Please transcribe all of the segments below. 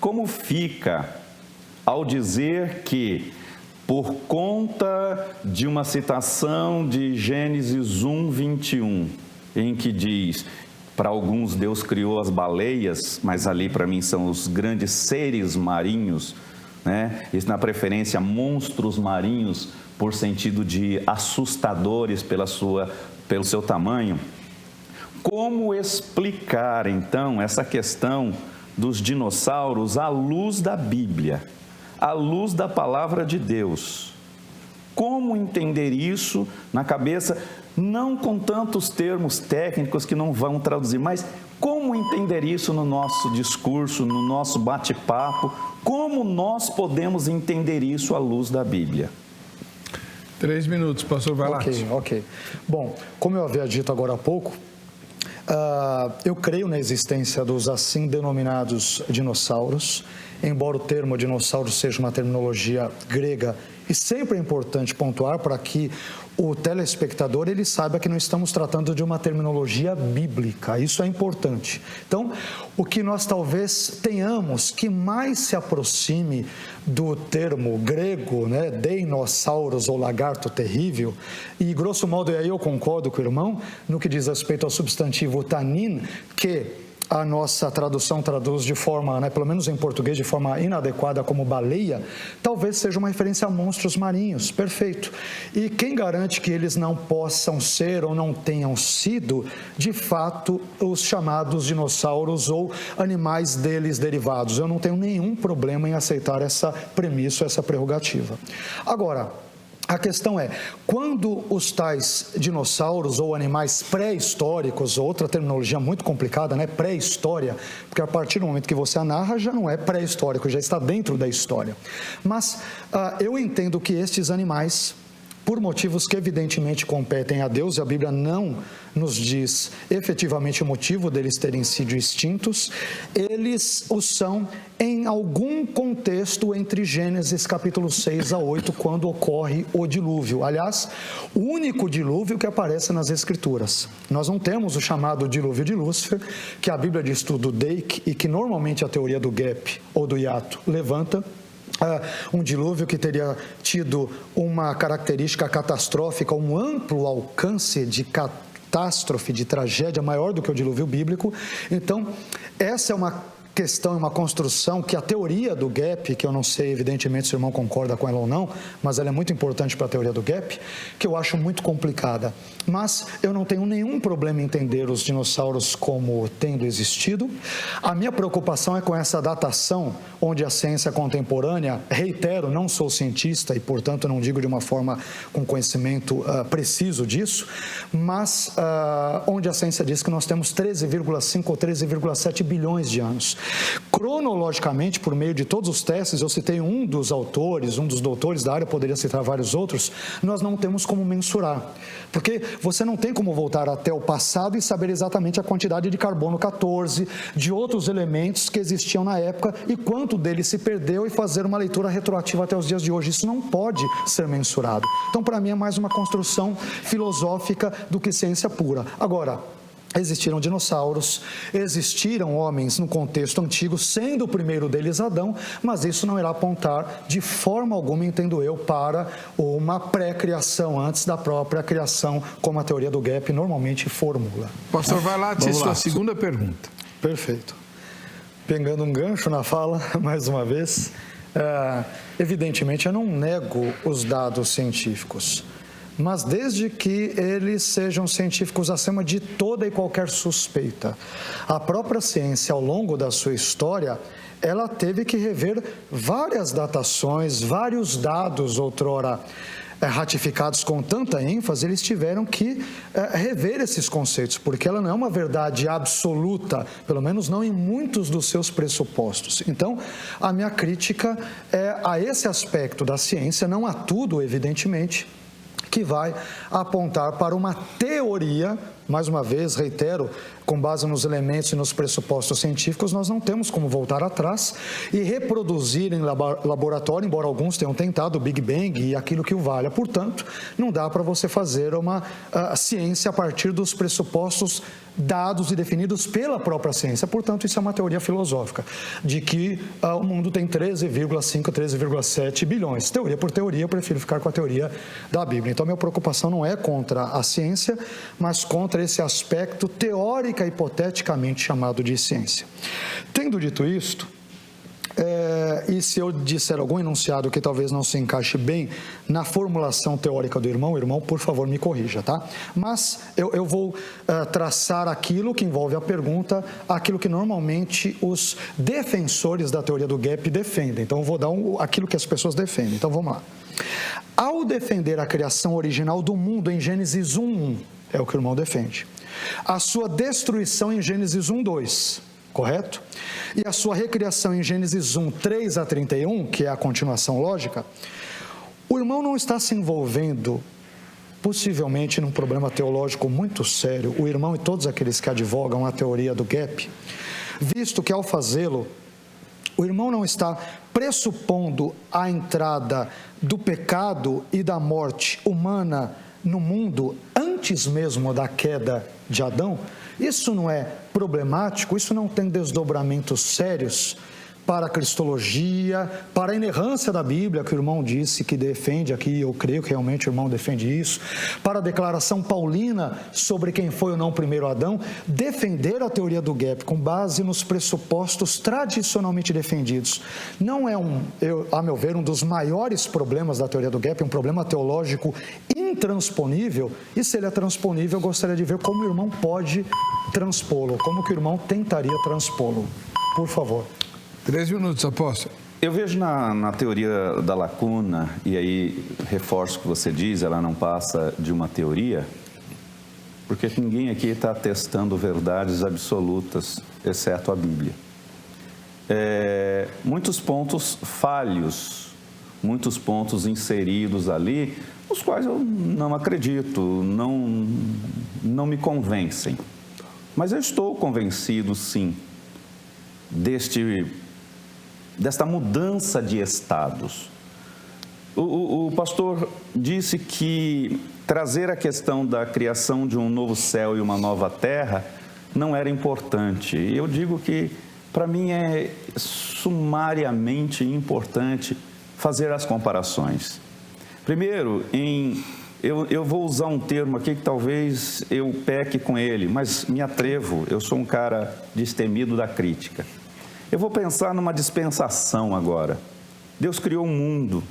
como fica ao dizer que, por conta de uma citação de Gênesis 1, 21, em que diz, para alguns Deus criou as baleias, mas ali para mim são os grandes seres marinhos, né? Isso na preferência monstros marinhos, por sentido de assustadores pelo seu tamanho. Como explicar, então, essa questão dos dinossauros à luz da Bíblia, à luz da palavra de Deus? Como entender isso na cabeça, não com tantos termos técnicos que não vão traduzir, mas como entender isso no nosso discurso, no nosso bate-papo? Como nós podemos entender isso à luz da Bíblia? 3 minutos, pastor, vai lá. Ok. Bom, como eu havia dito agora há pouco, eu creio na existência dos assim denominados dinossauros, embora o termo dinossauro seja uma terminologia grega, e sempre é importante pontuar para que o telespectador ele saiba que não estamos tratando de uma terminologia bíblica, isso é importante. Então, o que nós talvez tenhamos que mais se aproxime do termo grego, né, deinossauros ou lagarto terrível, e grosso modo, e aí eu concordo com o irmão, no que diz respeito ao substantivo tanin, que a nossa tradução traduz de forma, né, pelo menos em português, de forma inadequada como baleia, talvez seja uma referência a monstros marinhos, perfeito. E quem garante que eles não possam ser ou não tenham sido, de fato, os chamados dinossauros ou animais deles derivados? Eu não tenho nenhum problema em aceitar essa premissa, essa prerrogativa. Agora, a questão é, quando os tais dinossauros ou animais pré-históricos, outra terminologia muito complicada, né? Pré-história, porque a partir do momento que você a narra, já não é pré-histórico, já está dentro da história. Mas eu entendo que estes animais, por motivos que evidentemente competem a Deus, e a Bíblia não nos diz efetivamente o motivo deles terem sido extintos, eles o são em algum contexto entre Gênesis capítulo 6 a 8, quando ocorre o dilúvio. Aliás, o único dilúvio que aparece nas Escrituras. Nós não temos o chamado dilúvio de Lúcifer, que a Bíblia diz tudo Dake, e que normalmente a teoria do gap ou do hiato levanta. Um dilúvio que teria tido uma característica catastrófica, um amplo alcance de catástrofe, de tragédia maior do que o dilúvio bíblico. Então, essa é uma questão, uma construção que a teoria do gap, que eu não sei evidentemente se o irmão concorda com ela ou não, mas ela é muito importante para a teoria do gap, que eu acho muito complicada. Mas eu não tenho nenhum problema em entender os dinossauros como tendo existido. A minha preocupação é com essa datação, onde a ciência contemporânea, reitero, não sou cientista e portanto não digo de uma forma com conhecimento preciso disso, mas onde a ciência diz que nós temos 13,5 ou 13,7 bilhões de anos. Cronologicamente, por meio de todos os testes, eu citei um dos autores, um dos doutores da área, poderia citar vários outros, nós não temos como mensurar, porque você não tem como voltar até o passado e saber exatamente a quantidade de carbono 14, de outros elementos que existiam na época e quanto dele se perdeu e fazer uma leitura retroativa até os dias de hoje. Isso não pode ser mensurado. Então, para mim, é mais uma construção filosófica do que ciência pura. Agora, existiram dinossauros, existiram homens no contexto antigo, sendo o primeiro deles Adão, mas isso não irá apontar de forma alguma, entendo eu, para uma pré-criação antes da própria criação, como a teoria do gap normalmente formula. Pastor, vai lá, tia, sua segunda pergunta. Perfeito. Pegando um gancho na fala, mais uma vez, evidentemente eu não nego os dados científicos, mas desde que eles sejam científicos acima de toda e qualquer suspeita. A própria ciência, ao longo da sua história, ela teve que rever várias datações, vários dados outrora ratificados com tanta ênfase, eles tiveram que rever esses conceitos, porque ela não é uma verdade absoluta, pelo menos não em muitos dos seus pressupostos. Então, a minha crítica é a esse aspecto da ciência, não a tudo, evidentemente, que vai apontar para uma teoria, mais uma vez, reitero, com base nos elementos e nos pressupostos científicos, nós não temos como voltar atrás e reproduzir em laboratório, embora alguns tenham tentado o Big Bang e aquilo que o valha. Portanto, não dá para você fazer uma ciência a partir dos pressupostos dados e definidos pela própria ciência. Portanto, isso é uma teoria filosófica, de que o mundo tem 13,5, 13,7 bilhões. Teoria por teoria, eu prefiro ficar com a teoria da Bíblia. Então, minha preocupação não é contra a ciência, mas contra esse aspecto teórica e hipoteticamente chamado de ciência. Tendo dito isto, e se eu disser algum enunciado que talvez não se encaixe bem na formulação teórica do irmão, por favor, me corrija, tá? Mas eu vou traçar aquilo que envolve a pergunta, aquilo que normalmente os defensores da teoria do gap defendem. Então, eu vou dar aquilo que as pessoas defendem. Então, vamos lá. Ao defender a criação original do mundo em Gênesis 1:1, é o que o irmão defende, a sua destruição em Gênesis 1:2, correto? E a sua recriação em Gênesis 1:3-31, que é a continuação lógica, o irmão não está se envolvendo, possivelmente, num problema teológico muito sério, o irmão e todos aqueles que advogam a teoria do gap, visto que ao fazê-lo, o irmão não está pressupondo a entrada do pecado e da morte humana no mundo antes mesmo da queda de Adão. Isso não é problemático, isso não tem desdobramentos sérios para a cristologia, para a inerrância da Bíblia, que o irmão disse que defende aqui, eu creio que realmente o irmão defende isso, para a declaração paulina sobre quem foi ou não o primeiro Adão. Defender a teoria do gap com base nos pressupostos tradicionalmente defendidos não é, a meu ver, um dos maiores problemas da teoria do gap, um problema teológico intransponível, e se ele é transponível, eu gostaria de ver como o irmão pode transpô-lo, como que o irmão tentaria transpô-lo. Por favor. 3 minutos, apóstolo. Eu vejo na teoria da lacuna, e aí reforço o que você diz, ela não passa de uma teoria, porque ninguém aqui está testando verdades absolutas, exceto a Bíblia. Muitos pontos falhos, muitos pontos inseridos ali, os quais eu não acredito, não me convencem. Mas eu estou convencido, sim, desta mudança de estados. O pastor disse que trazer a questão da criação de um novo céu e uma nova terra não era importante. E eu digo que, para mim, é sumariamente importante fazer as comparações. Primeiro, eu vou usar um termo aqui que talvez eu peque com ele, mas me atrevo, eu sou um cara destemido da crítica. Eu vou pensar numa dispensação agora. Deus criou um mundo.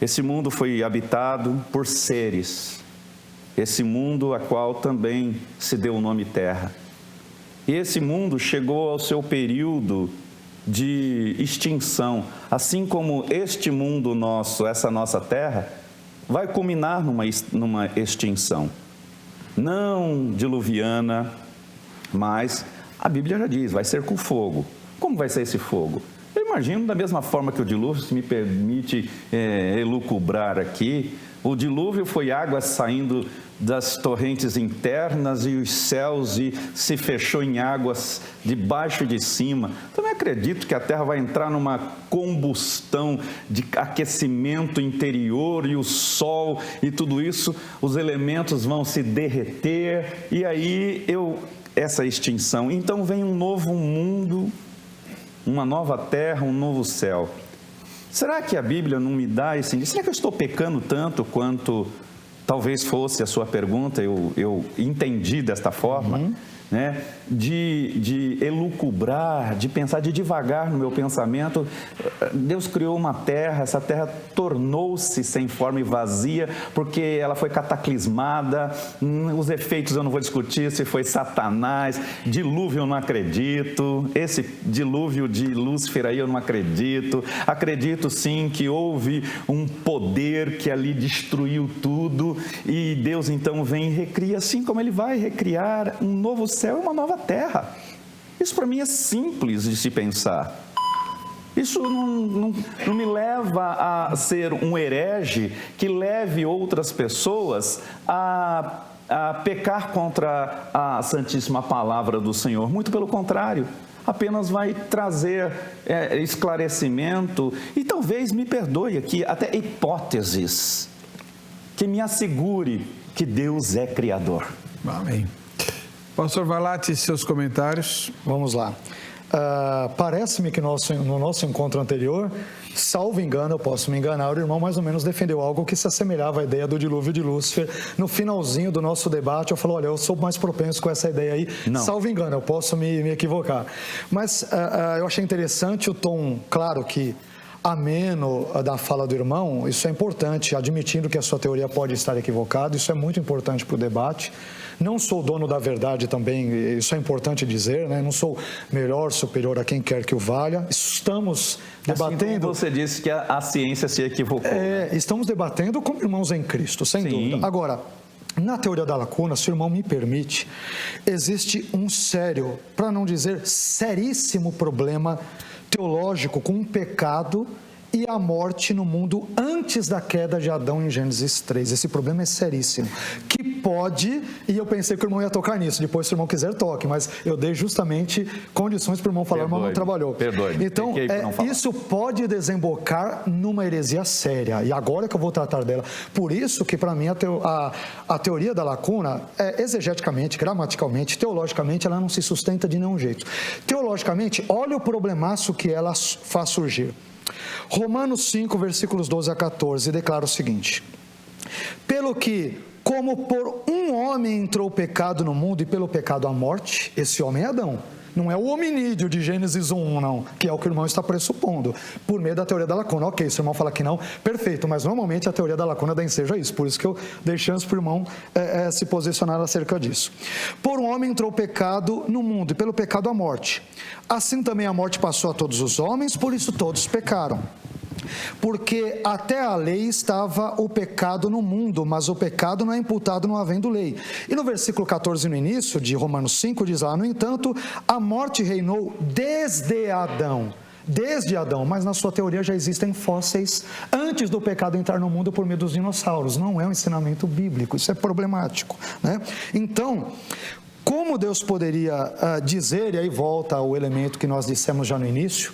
Esse mundo foi habitado por seres. Esse mundo a qual também se deu o nome Terra. E esse mundo chegou ao seu período de extinção. Assim como este mundo nosso, essa nossa Terra, vai culminar numa extinção. Não diluviana, mas a Bíblia já diz, vai ser com fogo. Como vai ser esse fogo? Eu imagino, da mesma forma que o dilúvio, se me permite elucubrar aqui, o dilúvio foi água saindo das torrentes internas e os céus e se fechou em águas de baixo e de cima. Também acredito que a terra vai entrar numa combustão de aquecimento interior e o sol e tudo isso, os elementos vão se derreter e aí essa extinção. Então vem um novo mundo, uma nova terra, um novo céu. Será que a Bíblia não me dá esse indício? Será que eu estou pecando tanto quanto talvez fosse a sua pergunta, eu entendi desta forma, né? De elucubrar, de pensar, de divagar no meu pensamento. Deus criou uma terra, essa terra tornou-se sem forma e vazia, porque ela foi cataclismada, os efeitos eu não vou discutir, se foi Satanás, dilúvio eu não acredito, esse dilúvio de Lúcifer aí eu não acredito, acredito sim que houve um poder que ali destruiu tudo, e Deus então vem e recria, assim como Ele vai recriar um novo céu e uma nova terra. Isso para mim é simples de se pensar. Isso não me leva a ser um herege que leve outras pessoas a pecar contra a Santíssima Palavra do Senhor. Muito pelo contrário, apenas vai trazer esclarecimento e talvez, me perdoe aqui, até hipóteses que me assegure que Deus é Criador. Amém. Pastor Valati, seus comentários. Vamos lá. Parece-me que no nosso encontro anterior, salvo engano, eu posso me enganar, o irmão mais ou menos defendeu algo que se assemelhava à ideia do dilúvio de Lúcifer. No finalzinho do nosso debate, eu falei, olha, eu sou mais propenso com essa ideia aí. Não. Salvo engano, eu posso me equivocar. Mas eu achei interessante o tom, claro que ameno da fala do irmão. Isso é importante, admitindo que a sua teoria pode estar equivocada, isso é muito importante para o debate. Não sou dono da verdade também, isso é importante dizer, né? Não sou melhor, superior a quem quer que o valha. Estamos debatendo... Assim, você disse que a ciência se equivocou. Estamos debatendo como irmãos em Cristo, sem dúvida. Agora, na teoria da lacuna, se o irmão me permite, existe um sério, para não dizer seríssimo problema teológico com o pecado e a morte no mundo antes da queda de Adão em Gênesis 3. Esse problema é seríssimo, que pode, e eu pensei que o irmão ia tocar nisso, depois se o irmão quiser toque, mas eu dei justamente condições para o irmão falar, o irmão não trabalhou. Então, isso pode desembocar numa heresia séria, e agora que eu vou tratar dela. Por isso que para mim a teoria da lacuna, exegeticamente, gramaticalmente, teologicamente, ela não se sustenta de nenhum jeito. Teologicamente, olha o problemaço que ela faz surgir. Romanos 5, versículos 12 a 14, declara o seguinte: pelo que, como por um homem entrou o pecado no mundo e pelo pecado a morte, esse homem é Adão. Não é o hominídeo de Gênesis 1, não, que é o que o irmão está pressupondo, por meio da teoria da lacuna. Ok, se o irmão fala que não, perfeito, mas normalmente a teoria da lacuna dá ensejo a isso, por isso que eu dei chance para o irmão se posicionar acerca disso. Por um homem entrou o pecado no mundo e pelo pecado a morte. Assim também a morte passou a todos os homens, por isso todos pecaram. Porque até a lei estava o pecado no mundo, mas o pecado não é imputado não havendo lei. E no versículo 14, no início de Romanos 5, diz lá, no entanto, a morte reinou desde Adão, mas na sua teoria já existem fósseis antes do pecado entrar no mundo por meio dos dinossauros. Não é um ensinamento bíblico, isso é problemático, né? Então, como Deus poderia dizer, e aí volta o elemento que nós dissemos já no início,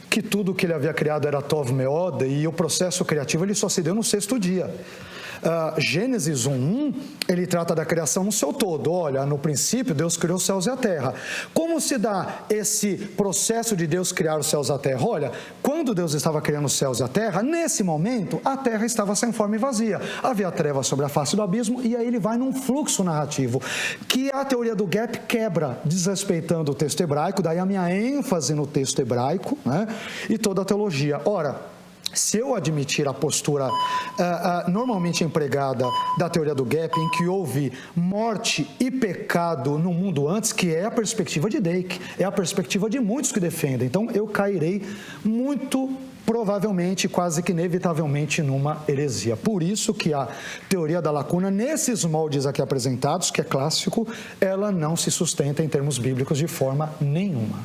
que tudo que ele havia criado era Tov Meod, e o processo criativo ele só se deu no 6º dia. Gênesis 1:1, ele trata da criação no seu todo. Olha, no princípio Deus criou os céus e a terra. Como se dá esse processo de Deus criar os céus e a terra? Olha, quando Deus estava criando os céus e a terra, nesse momento a terra estava sem forma e vazia. Havia trevas sobre a face do abismo, e aí ele vai num fluxo narrativo que a teoria do gap quebra, desrespeitando o texto hebraico, daí a minha ênfase no texto hebraico, né? E toda a teologia. Ora, se eu admitir a postura normalmente empregada da teoria do gap, em que houve morte e pecado no mundo antes, que é a perspectiva de Dake, é a perspectiva de muitos que defendem, então eu cairei muito provavelmente, quase que inevitavelmente, numa heresia. Por isso que a teoria da lacuna, nesses moldes aqui apresentados, que é clássico, ela não se sustenta em termos bíblicos de forma nenhuma.